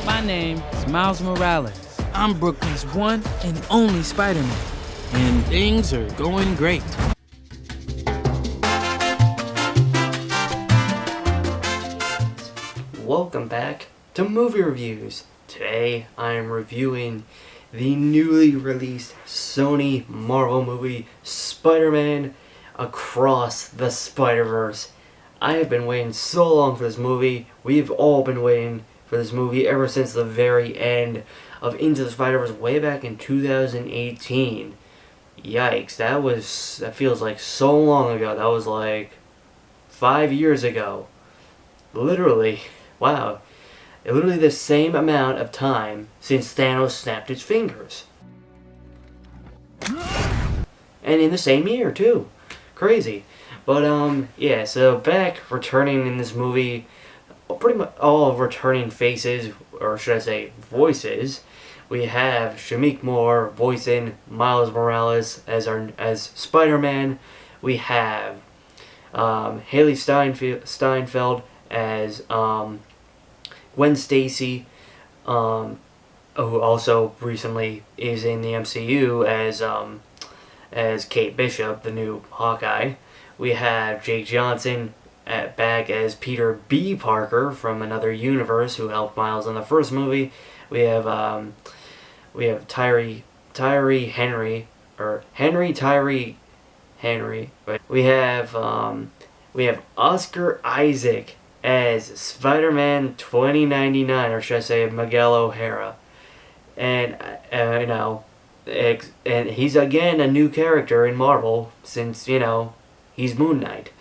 My name is Miles Morales. I'm Brooklyn's one and only Spider-Man. And things are going great. Welcome back to Movie Reviews. Today I am reviewing the newly released Sony Marvel movie Spider-Man Across the Spiderverse. I have been waiting so long for this movie. We've all been waiting for this movie ever since the very end of Into the Spider-Verse way back in 2018. Yikes, that feels like so long ago. That was like 5 years ago. Literally, wow. Literally the same amount of time since Thanos snapped his fingers. And in the same year, too. Crazy. But, yeah, so back, returning in this movie, pretty much all returning faces, or should I say voices. We have Shameik Moore voicing Miles Morales as Spider-Man. We have Haley Steinfeld as Gwen Stacy, who also recently is in the MCU as Kate Bishop, the new Hawkeye. We have Jake Johnson back as Peter B. Parker from another universe, who helped Miles in the first movie. We have Tyree Henry, or Henry Tyree Henry. But we have Oscar Isaac as Spider-Man 2099, or should I say Miguel O'Hara. And and he's again a new character in Marvel since he's Moon Knight.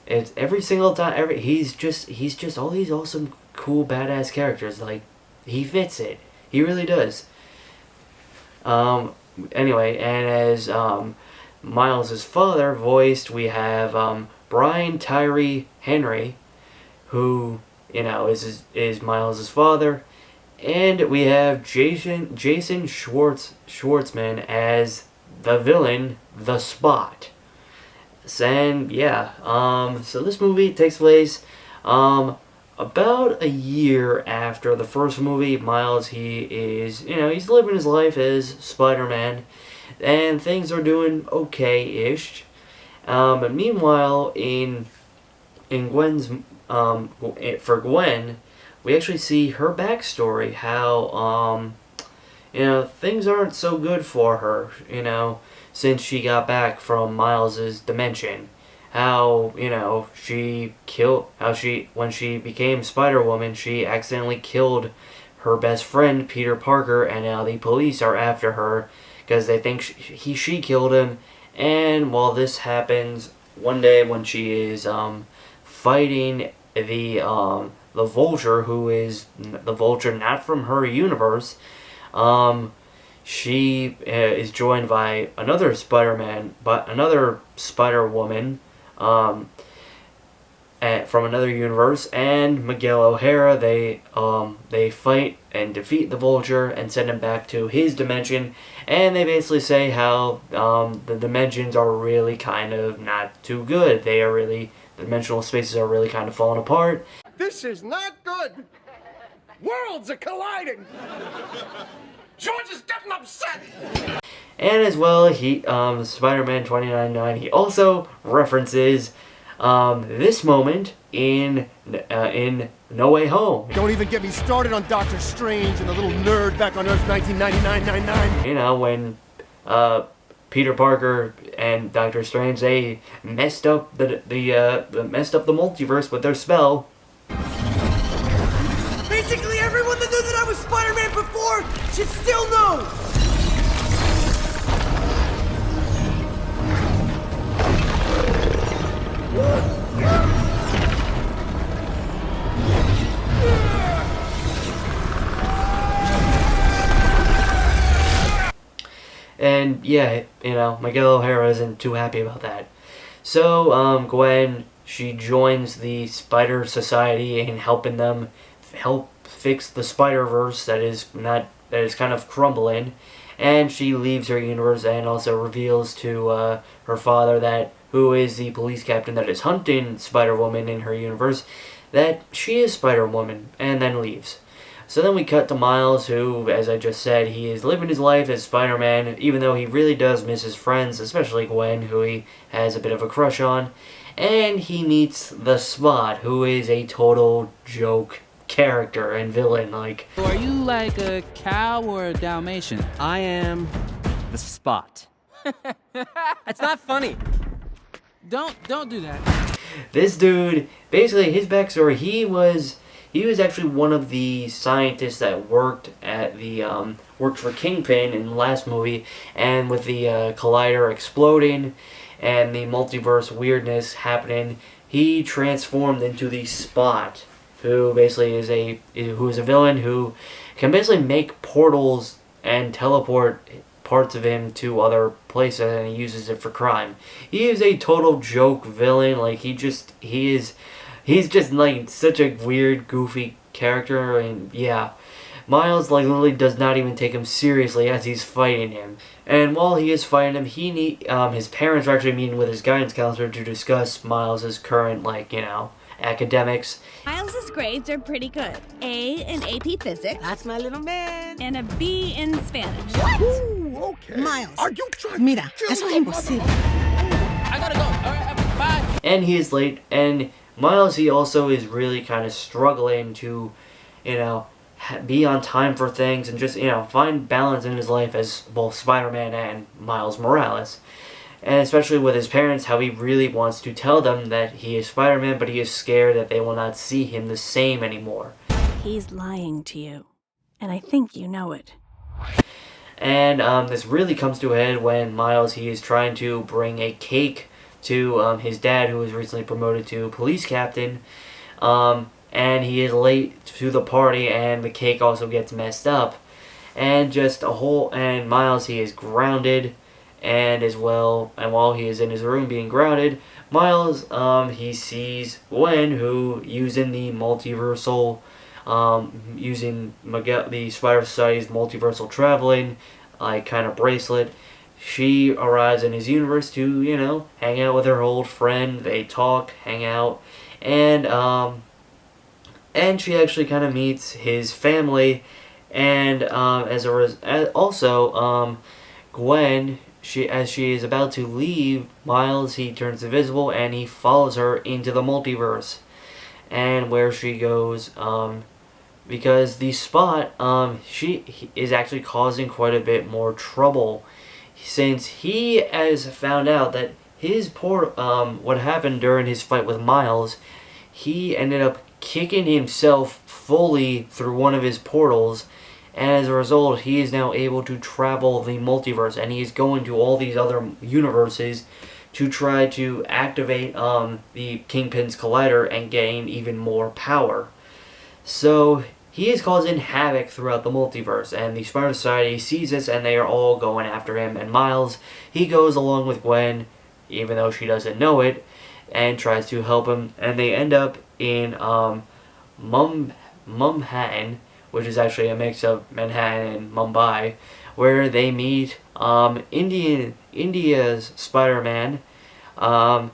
It's every single time. He's just all these awesome, cool, badass characters. Like, he fits it. He really does. Anyway, and as Miles' father voiced, we have Brian Tyree Henry, who is Miles' father, and we have Jason Schwartzman as the villain, the Spot. And yeah, so this movie takes place about a year after the first movie. Miles, he's living his life as Spider-Man, and things are doing okay-ish. But meanwhile, in Gwen's for Gwen, we actually see her backstory. How things aren't so good for her. Since she got back from Miles's dimension. How, when she became Spider-Woman, she accidentally killed her best friend, Peter Parker, and now the police are after her because they think she killed him. And while this happens, one day when she is fighting the Vulture, who is the Vulture not from her universe, she is joined by another Spider-Man, but another Spider-Woman from another universe, and Miguel O'Hara. They fight and defeat the Vulture and send him back to his dimension. And they basically say how the dimensions are really kind of not too good. The dimensional spaces are really kind of falling apart. This is not good. Worlds are colliding. George is getting upset! And as well, Spider-Man 2099, he also references this moment in No Way Home. Don't even get me started on Doctor Strange and the little nerd back on Earth 1999-99. When Peter Parker and Doctor Strange, they messed up the multiverse with their spell. Basically, everyone that knew that I was Spider-Man before should still know! And yeah, Miguel O'Hara isn't too happy about that. So Gwen, she joins the Spider Society in helping them help fix the Spider-Verse that is kind of crumbling. And she leaves her universe and also reveals to her father, who is the police captain that is hunting Spider-Woman in her universe, that she is Spider-Woman, and then leaves. So then we cut to Miles, who, as I just said, he is living his life as Spider-Man, even though he really does miss his friends, especially Gwen, who he has a bit of a crush on. And he meets the Spot, who is a total joke character and villain. Like, Are you like a cow or a Dalmatian? I am the Spot. It's not funny. Don't do that. this dude, basically his backstory, he was actually one of the scientists that worked at the worked for Kingpin in the last movie, and with the collider exploding and the multiverse weirdness happening, he transformed into the Spot, who basically is a villain who can basically make portals and teleport parts of him to other places, and he uses it for crime. He is a total joke villain. Like, he's just like such a weird, goofy character, and yeah. Miles like literally does not even take him seriously as he's fighting him. And while he is fighting him, his parents are actually meeting with his guidance counselor to discuss Miles's current, academics. Miles's grades are pretty good. A in AP Physics. That's my little man. And a B in Spanish. Ooh, okay. Miles, Are you trying mira, to kill eso es me, imposible. I gotta go. All right, bye. And he is late, and Miles, he also is really kind of struggling to, be on time for things and just, find balance in his life as both Spider-Man and Miles Morales. And especially with his parents, how he really wants to tell them that he is Spider-Man, but he is scared that they will not see him the same anymore. He's lying to you. And I think you know it. And this really comes to a head when Miles, he is trying to bring a cake to his dad, who was recently promoted to police captain. And he is late to the party, and the cake also gets messed up. And Miles, he is grounded. And while he is in his room being grounded, Miles, he sees Gwen, who, using the multiversal, using the Spider Society's multiversal traveling, kind of bracelet, she arrives in his universe to, hang out with her old friend. They talk, hang out, and she actually kind of meets his family, and Gwen, as she is about to leave, Miles, he turns invisible and he follows her into the multiverse. And where she goes, because the Spot, he is actually causing quite a bit more trouble, since he has found out that what happened during his fight with Miles, he ended up kicking himself fully through one of his portals. And as a result, he is now able to travel the multiverse, and he is going to all these other universes to try to activate the Kingpin's collider and gain even more power. So he is causing havoc throughout the multiverse, and the Spider Society sees this, and they are all going after him. And Miles, he goes along with Gwen, even though she doesn't know it, and tries to help him. And they end up in Manhattan, which is actually a mix of Manhattan and Mumbai, where they meet India's Spider-Man, where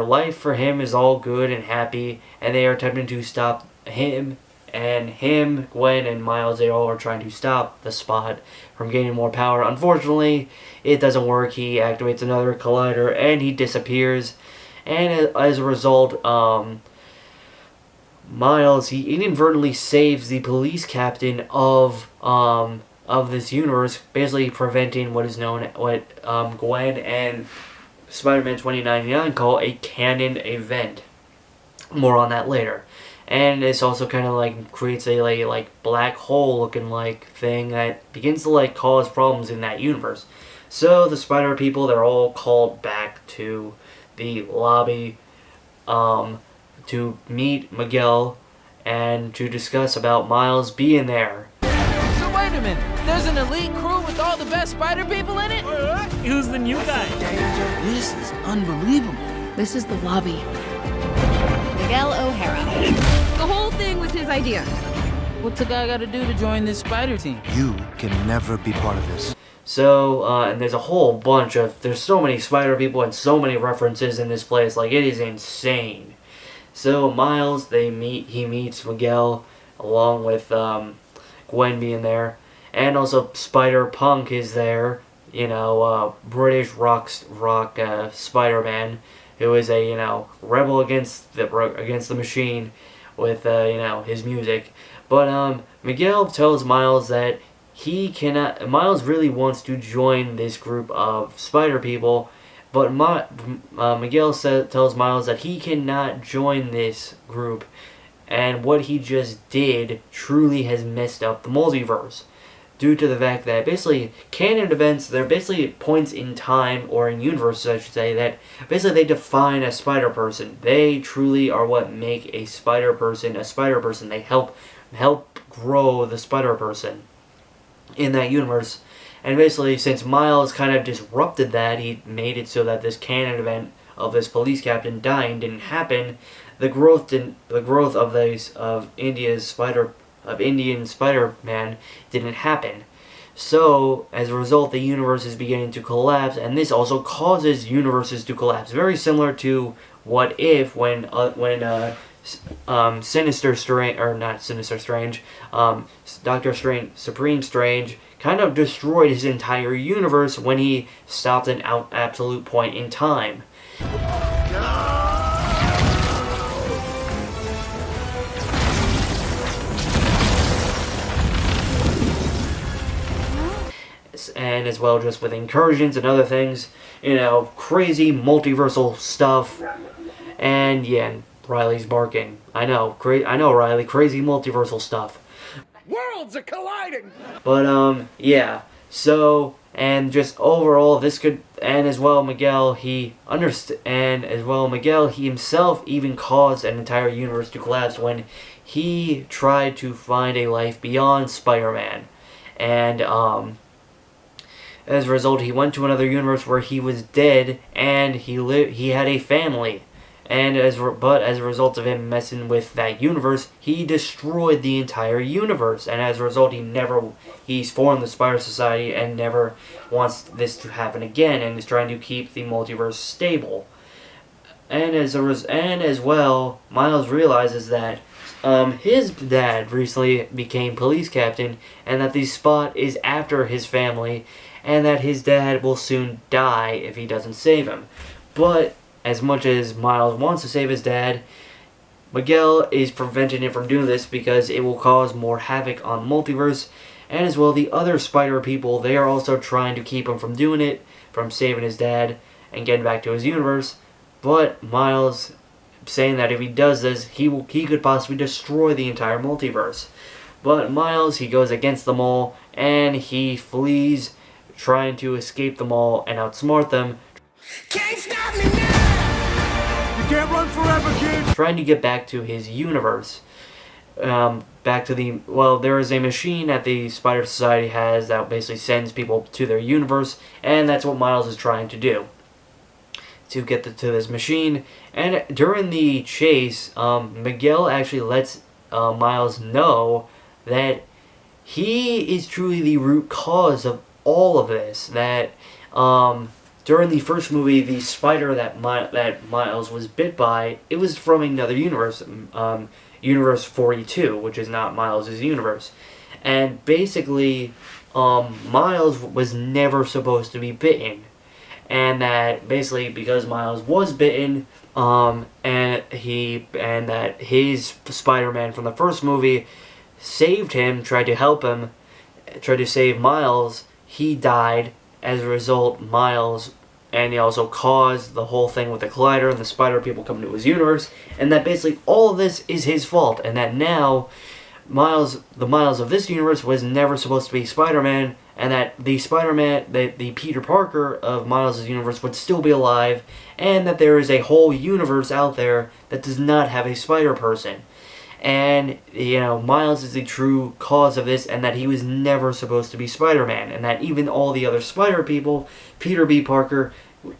life for him is all good and happy, and they are attempting to stop him, Gwen, and Miles, they all are trying to stop the Spot from gaining more power. Unfortunately, it doesn't work. He activates another collider, and he disappears, and as a result, Miles, he inadvertently saves the police captain of this universe, basically preventing what Gwen and Spider-Man 2099 call a canon event. More on that later. And this also kind of creates a black hole looking thing that begins to cause problems in that universe. So the Spider people, they're all called back to the lobby to meet Miguel and to discuss about Miles being there. So wait a minute. There's an elite crew with all the best spider people in it? Who's the new guy? This is unbelievable. This is the lobby. Miguel O'Hara. The whole thing was his idea. What's a guy gotta do to join this spider team? You can never be part of this. So, and there's a whole there's so many spider people and so many references in this place, it is insane. So Miles, he meets Miguel along with Gwen being there, and also Spider-Punk is there. British rock Spider-Man, who is a rebel against the machine with his music. But Miguel tells Miles that he cannot. Miles really wants to join this group of Spider people, but Miguel tells Miles that he cannot join this group, and what he just did truly has messed up the multiverse, due to the fact that basically canon events, they're basically points in time, or in universes I should say, that basically they define a Spider-Person. They truly are what make a Spider-Person a Spider-Person. They help grow the Spider-Person in that universe. And basically, since Miles kind of disrupted that, he made it so that this canon event of this police captain dying didn't happen. The growth of Indian Spider-Man didn't happen. So, as a result, the universe is beginning to collapse, and this also causes universes to collapse. Very similar to What If, when Doctor Strange, Supreme Strange, kind of destroyed his entire universe when he stopped an absolute point in time. And as well, just with incursions and other things, crazy multiversal stuff. And yeah, Riley's barking. I know, Riley, crazy multiversal stuff. Worlds are colliding! But yeah. So, and just overall, this could, and as well, Miguel himself even caused an entire universe to collapse when he tried to find a life beyond Spider-Man, and as a result, he went to another universe where he was dead, and he had a family. And but as a result of him messing with that universe, he destroyed the entire universe. And as a result, he's formed the Spider Society and never wants this to happen again, and is trying to keep the multiverse stable. And as well, Miles realizes that his dad recently became police captain, and that the Spot is after his family, and that his dad will soon die if he doesn't save him. But as much as Miles wants to save his dad, Miguel is preventing him from doing this because it will cause more havoc on multiverse. And as well, the other Spider people, they are also trying to keep him from doing it, from saving his dad and getting back to his universe. But Miles saying that if he does this, he could possibly destroy the entire multiverse. But Miles, he goes against them all, and he flees, trying to escape them all and outsmart them. Can't stop me now! You can't run forever, kid! Trying to get back to his universe. There is a machine that the Spider Society has that basically sends people to their universe, and that's what Miles is trying to do, to get to this machine. And during the chase, Miguel actually lets Miles know that he is truly the root cause of all of this. That during the first movie, the spider that Miles was bit by, it was from another universe, Universe 42, which is not Miles' universe. And basically, Miles was never supposed to be bitten. And that basically because Miles was bitten, and that his Spider-Man from the first movie saved him, tried to help him, tried to save Miles, he died. As a result, Miles, and he also caused the whole thing with the Collider and the Spider people coming to his universe, and that basically all of this is his fault, and that now the Miles of this universe was never supposed to be Spider-Man, and that the Spider-Man, the Peter Parker of Miles' universe would still be alive, and that there is a whole universe out there that does not have a Spider-Person. And, Miles is the true cause of this, and that he was never supposed to be Spider-Man, and that even all the other Spider people, Peter B. Parker,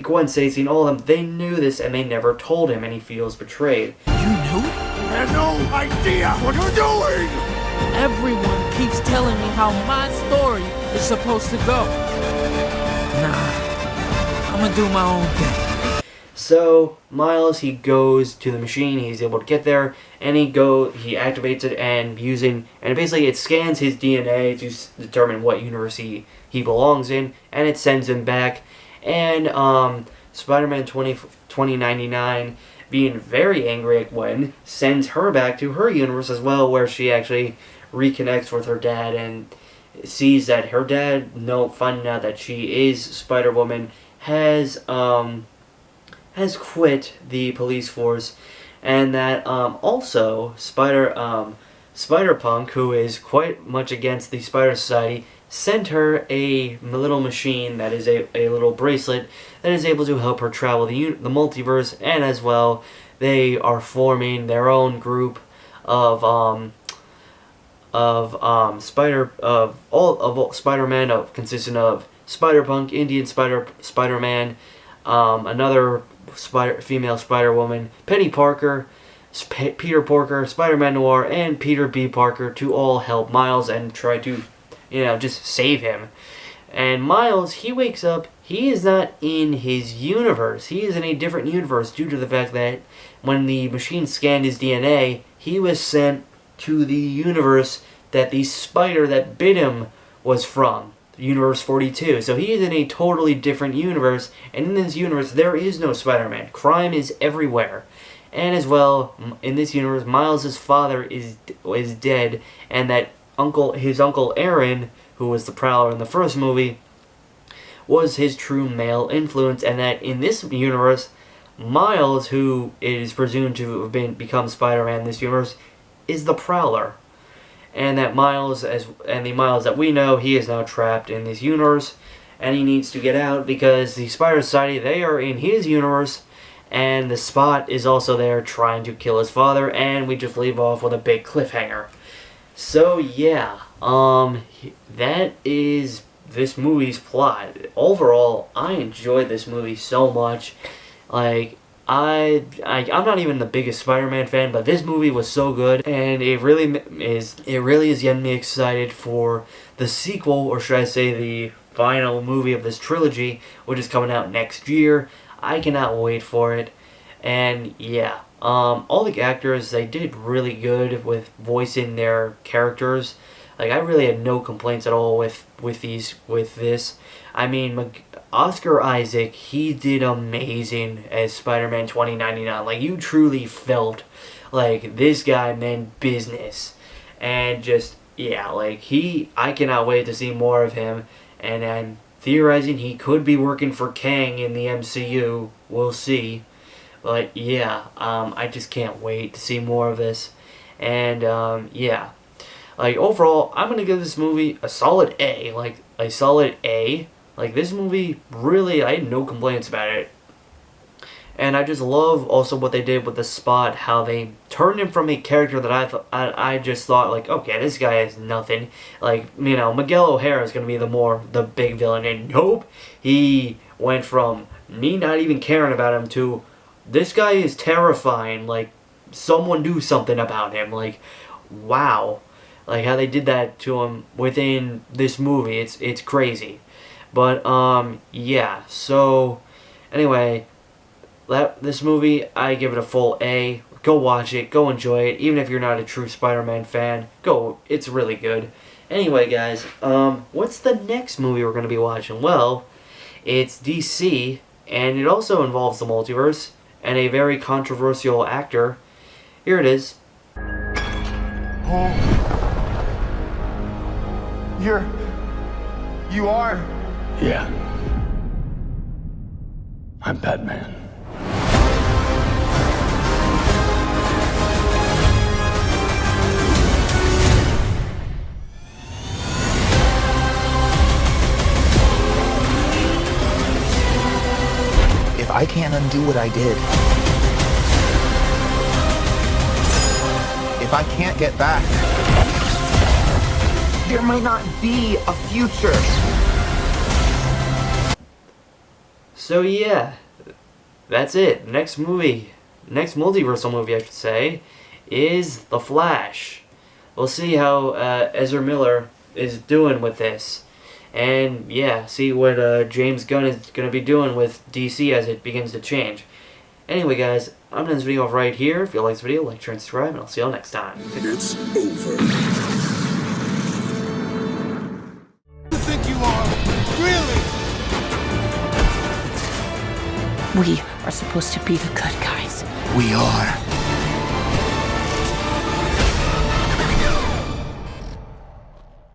Gwen Stacy, and all of them, they knew this, and they never told him, and he feels betrayed. You knew? I have no idea what you're doing! Everyone keeps telling me how my story is supposed to go. Nah, I'm gonna do my own thing. So Miles, he goes to the machine. He's able to get there, and he activates it, and basically it scans his DNA to determine what universe he belongs in, and it sends him back. And Spider-Man 2099, being very angry at Gwen, sends her back to her universe as well, where she actually reconnects with her dad and sees that her dad, finding out that she is Spider-Woman, has quit the police force, and that also Spider-Punk, who is quite much against the Spider Society, sent her a little machine that is a little bracelet that is able to help her travel the multiverse, and as well they are forming their own group of Spider-Man, consisting of Spider-Punk, Indian Spider-Man, another female Spider-Woman, Penny Parker, Peter Parker, Spider-Man Noir, and Peter B. Parker, to all help Miles and try to, just save him. And Miles, he wakes up, he is not in his universe. He is in a different universe due to the fact that when the machine scanned his DNA, he was sent to the universe that the spider that bit him was from. Universe 42. So he is in a totally different universe, and in this universe there is no Spider-Man. Crime is everywhere. And as well, in this universe, Miles' father is dead, and that his uncle Aaron, who was the Prowler in the first movie, was his true male influence, and that in this universe, Miles, who is presumed to have become Spider-Man in this universe, is the Prowler. And that Miles, the Miles that we know, he is now trapped in this universe, and he needs to get out because the Spider Society, they are in his universe, and the Spot is also there trying to kill his father, and we just leave off with a big cliffhanger. So yeah, that is this movie's plot. Overall, I enjoyed this movie so much. Like, I'm not even the biggest Spider-Man fan, but this movie was so good, and it really is getting me excited for the sequel, or should I say the final movie of this trilogy, which is coming out next year. I cannot wait for it. And yeah, all the actors, they did really good with voicing their characters. Like, I really had no complaints at all with this. I mean, Oscar Isaac, he did amazing as Spider-Man 2099. Like, you truly felt like this guy meant business. And just, yeah, like, I cannot wait to see more of him. And I'm theorizing he could be working for Kang in the MCU. We'll see. But yeah, I just can't wait to see more of this. And yeah, like, overall, I'm gonna give this movie a solid A. Like, a solid A. Like, this movie, really, I had no complaints about it. And I just love also what they did with the Spot, how they turned him from a character that I just thought, like, okay, this guy is nothing. Like, Miguel O'Hara is going to be the big villain. And nope, he went from me not even caring about him to, this guy is terrifying. Like, someone do something about him. Like, wow. Like, how they did that to him within this movie, it's crazy. But, yeah, so, anyway, this movie, I give it a full A. Go watch it, go enjoy it, even if you're not a true Spider-Man fan, it's really good. Anyway, guys, what's the next movie we're going to be watching? Well, it's DC, and it also involves the multiverse, and a very controversial actor. Here it is. Oh. You are? Yeah. I'm Batman. If I can't undo what I did, if I can't get back, there might not be a future. So yeah, that's it. Next multiversal movie, I should say, is The Flash. We'll see how Ezra Miller is doing with this. And yeah, see what James Gunn is going to be doing with DC as it begins to change. Anyway, guys, I'm gonna end this video off right here. If you like this video, like, share, and subscribe, and I'll see y'all next time. It's over. You think you are? Really? We are supposed to be the good guys. We are.